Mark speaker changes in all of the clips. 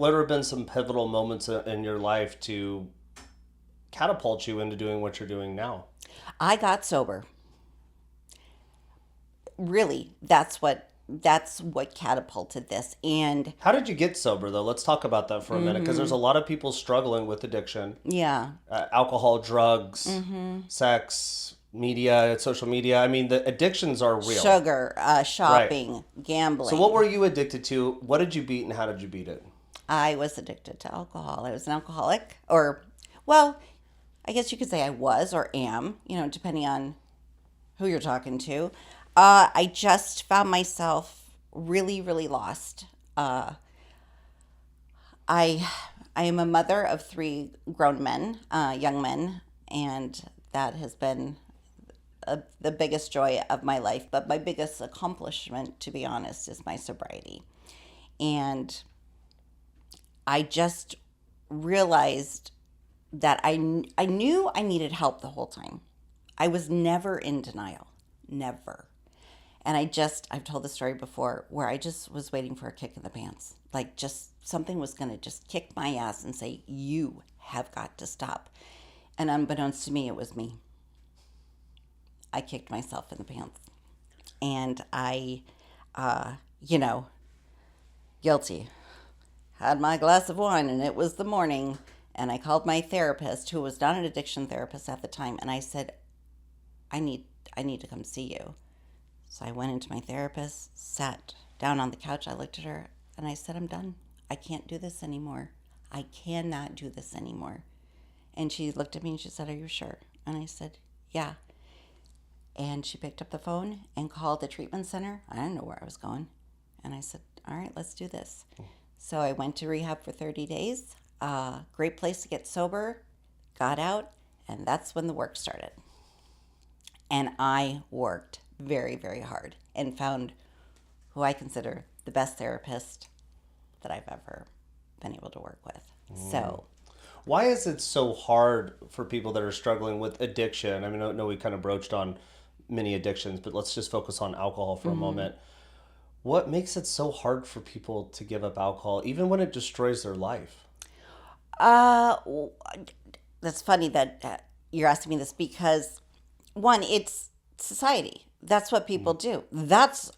Speaker 1: what have been some pivotal moments in your life to catapult you into doing what you're doing now?
Speaker 2: I got sober. Really, that's what catapulted this. And
Speaker 1: How did you get sober, though? Let's talk about that for a minute, because there's a lot of people struggling with addiction,
Speaker 2: yeah,
Speaker 1: alcohol, drugs, sex, media, social media. I mean, the addictions are real,
Speaker 2: sugar,
Speaker 1: right?
Speaker 2: shopping,
Speaker 1: So, what
Speaker 2: gambling.
Speaker 1: were you addicted to? What did you beat, and how did you beat it?
Speaker 2: I was addicted to alcohol. I was an alcoholic, or, well, I guess you could say I was or am, depending on who you're talking to. I just found myself really, really lost. I I am a mother of three grown men, young men, and that has been the biggest joy of my life. But my biggest accomplishment, to be honest, is my sobriety. And I just realized that I knew I needed help the whole time. I was never in denial, never. And I've told the story before where I just was waiting for a kick in the pants. Like, just something was going to just kick my ass and say, you have got to stop. And unbeknownst to me, it was me. I kicked myself in the pants. And uh, you know, guilty. Had my glass of wine and it was the morning. And I called my therapist, who was not an addiction therapist at the time. And I said, I need, I need to come see you. So I went into my therapist, sat down on the couch. I looked at her and I said, I'm done. I can't do this anymore. I cannot do this anymore. And she looked at me and she said, are you sure? And I said, yeah. And she picked up the phone and called the treatment center. I didn't know where I was going. And I said, all right, let's do this. So I went to rehab for 30 days. Great place to get sober. Got out. And that's when the work started. And I worked very, very hard and found who I consider the best therapist that I've ever been able to work with. So,
Speaker 1: Why is it so hard for people that are struggling with addiction? I mean, I know we kind of broached on many addictions, but let's just focus on alcohol for a moment. What makes it so hard for people to give up alcohol, even when it destroys their life?
Speaker 2: uh, that's funny that you're asking me this because, one, it's society. That's what people do. That's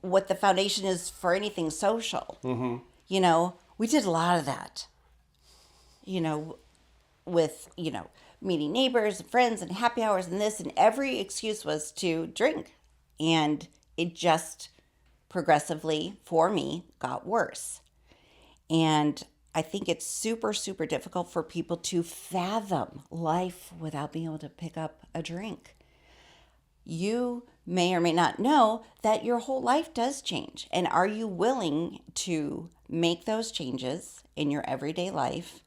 Speaker 2: what the foundation is for anything social. We did a lot of that, you know, with, meeting neighbors and friends and happy hours and this, and every excuse was to drink. And it just progressively, for me, got worse. And I think it's super, super difficult for people to fathom life without being able to pick up a drink. You may or may not know that your whole life does change. And are you willing to make those changes in your everyday life?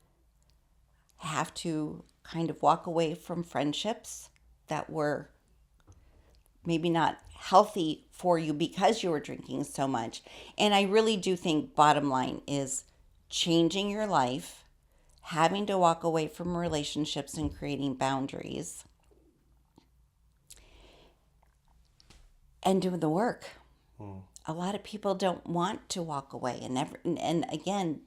Speaker 2: Have to kind of walk away from friendships that were maybe not healthy for you because you were drinking so much. And I really do think bottom line is changing your life, having to walk away from relationships and creating boundaries and doing the work. A lot of people don't want to walk away and again,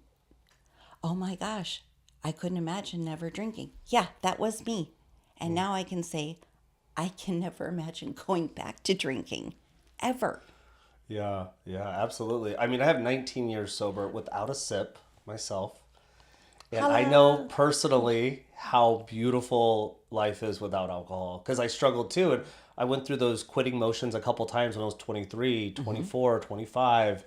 Speaker 2: oh my gosh, I couldn't imagine never drinking. Yeah, that was me. And now I can say I can never imagine going back to drinking ever.
Speaker 1: Yeah, yeah, absolutely. I mean, I have 19 years sober without a sip myself. And I know
Speaker 2: Hello.
Speaker 1: personally how beautiful life is without alcohol because I struggled too. And I went through those quitting motions a couple times when I was 23,
Speaker 2: Mm-hmm.
Speaker 1: 24, 25.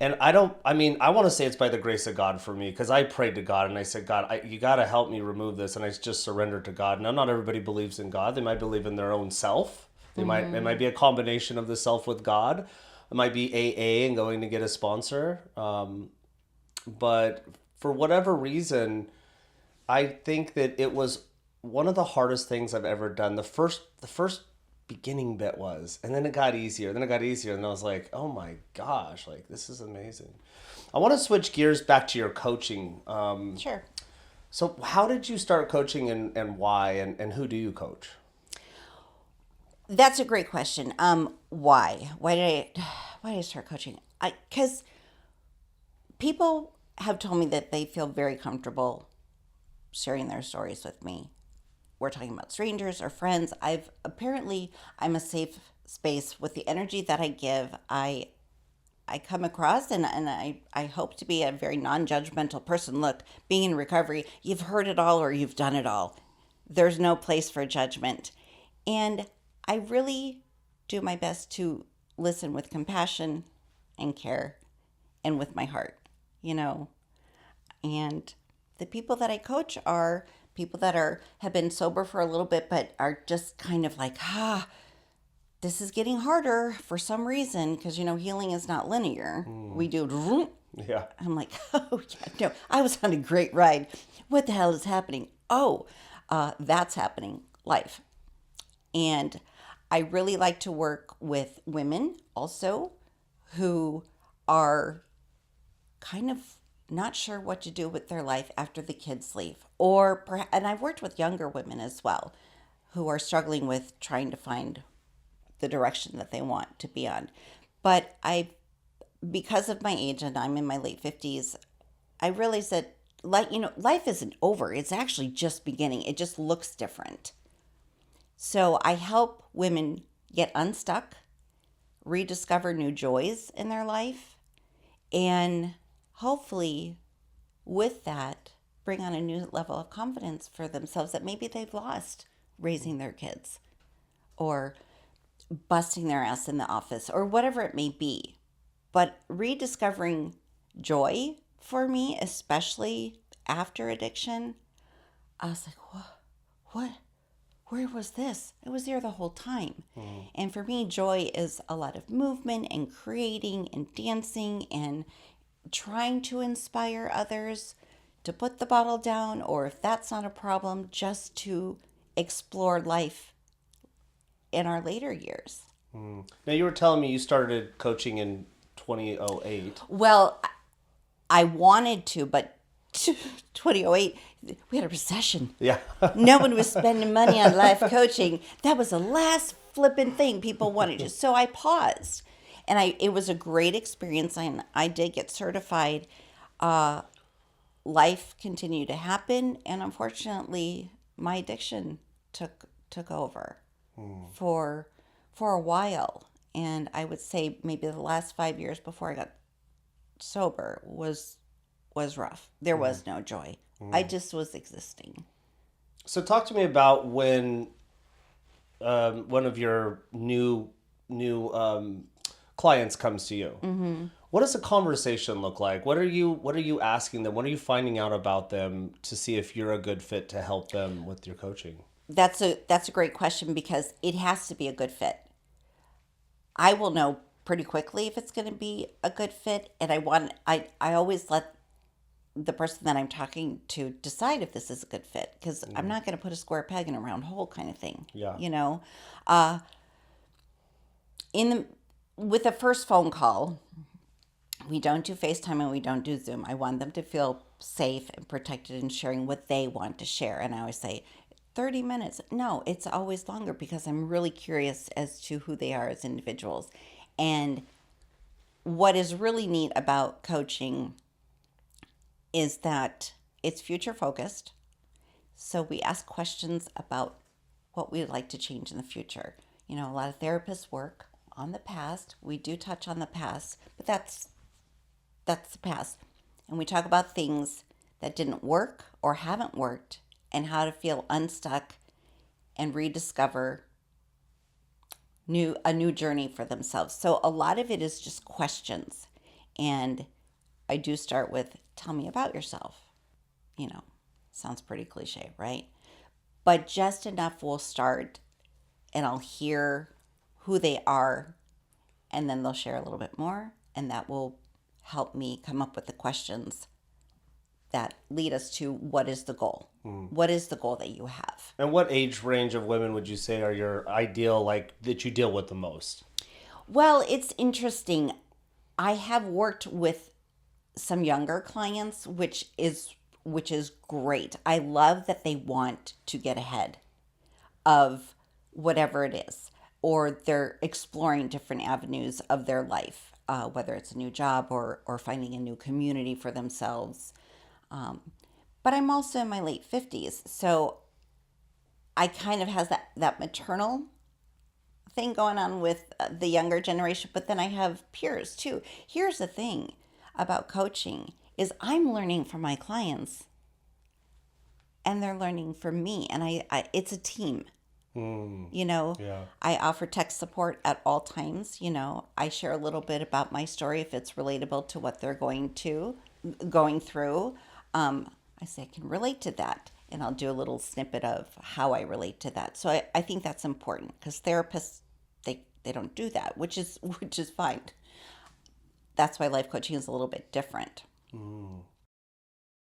Speaker 1: And I don't, I mean, I want to say it's by the grace of God for me because I prayed to God and I said, God, you got to help me remove this. And I just surrendered to God. Now, not everybody believes in God. They might believe in their own self. It might be a combination of the self with God. It might be AA and going to get a sponsor. But for whatever reason, I think that it was one of the hardest things I've ever done. The first beginning bit was, and then it got easier. Then it got easier, and I was like, oh my gosh, like this is amazing. I want to switch gears back to your coaching.
Speaker 2: Sure.
Speaker 1: So how did you start coaching and why and who do you coach?
Speaker 2: That's a great question. Why? Why did I start coaching? Because people have told me that they feel very comfortable sharing their stories with me. We're talking about strangers or friends. I'm a safe space with the energy that I give. I come across, and I hope to be a very non-judgmental person. Look, being in recovery, you've heard it all or you've done it all. There's no place for judgment. And I really do my best to listen with compassion and care and with my heart, you know. And the people that I coach are people that have been sober for a little bit but are just kind of like, this is getting harder for some reason, because healing is not linear. We do.
Speaker 1: Yeah.
Speaker 2: I'm like, oh yeah, no, I was on a great ride. What the hell is happening? Oh, that's happening. Life. And I really like to work with women also who are kind of not sure what to do with their life after the kids leave. And I've worked with younger women as well who are struggling with trying to find the direction that they want to be on. But because of my age, and I'm in my late 50s, I realized that life isn't over. It's actually just beginning. It just looks different. So I help women get unstuck, rediscover new joys in their life, and hopefully with that bring on a new level of confidence for themselves that maybe they've lost raising their kids or busting their ass in the office or whatever it may be. But rediscovering joy for me, especially after addiction, I was like, what? Where was this? It was there the whole time. And for me, joy is a lot of movement and creating and dancing and trying to inspire others to put the bottle down, or if that's not a problem, just to explore life in our later years.
Speaker 1: Now, you were telling me you started coaching in 2008.
Speaker 2: Well, I wanted to, but 2008, we had a recession.
Speaker 1: Yeah.
Speaker 2: No one was spending money on life coaching. That was the last flipping thing people wanted to. So I paused. And it was a great experience. And I did get certified. Life continued to happen. And unfortunately, my addiction took over for a while. And I would say maybe the last 5 years before I got sober was rough. There was no joy. I just was existing.
Speaker 1: So talk to me about when one of your new clients comes to you. Mm-hmm. What does a conversation look like? What are you asking them? What are you finding out about them to see if you're a good fit to help them with your coaching?
Speaker 2: That's a great question, because it has to be a good fit. I will know pretty quickly if it's going to be a good fit, and I always let the person that I'm talking to decide if this is a good fit, because I'm not going to put a square peg in a round hole kind of thing.
Speaker 1: Yeah.
Speaker 2: With the first phone call, we don't do FaceTime and we don't do Zoom. I want them to feel safe and protected in sharing what they want to share. And I always say 30 minutes. No, it's always longer, because I'm really curious as to who they are as individuals. And what is really neat about coaching is that it's future focused. So we ask questions about what we'd like to change in the future. A lot of therapists work on the past. We do touch on the past, but that's the past. And we talk about things that didn't work or haven't worked, and how to feel unstuck and rediscover a new journey for themselves. So a lot of it is just questions. And I do start with, tell me about yourself. Sounds pretty cliche, right? But just enough will start, and I'll hear who they are, and then they'll share a little bit more, and that will help me come up with the questions that lead us to what is the goal? What is the goal that you have?
Speaker 1: And what age range of women would you say are your ideal, that you deal with the most?
Speaker 2: Well, it's interesting. I have worked with some younger clients, which is great. I love that they want to get ahead of whatever it is, or they're exploring different avenues of their life. whether it's a new job or finding a new community for themselves. But I'm also in my late 50s, so I kind of has that maternal thing going on with the younger generation, but then I have peers too. Here's the thing about coaching is I'm learning from my clients and they're learning from me, and I it's a team. You know,
Speaker 1: Yeah.
Speaker 2: I offer tech support at all times. You know, I share a little bit about my story if it's relatable to what they're going through. I say I can relate to that, and I'll do a little snippet of how I relate to that. So I think that's important because therapists they don't do that, which is fine. That's why life coaching is a little bit different.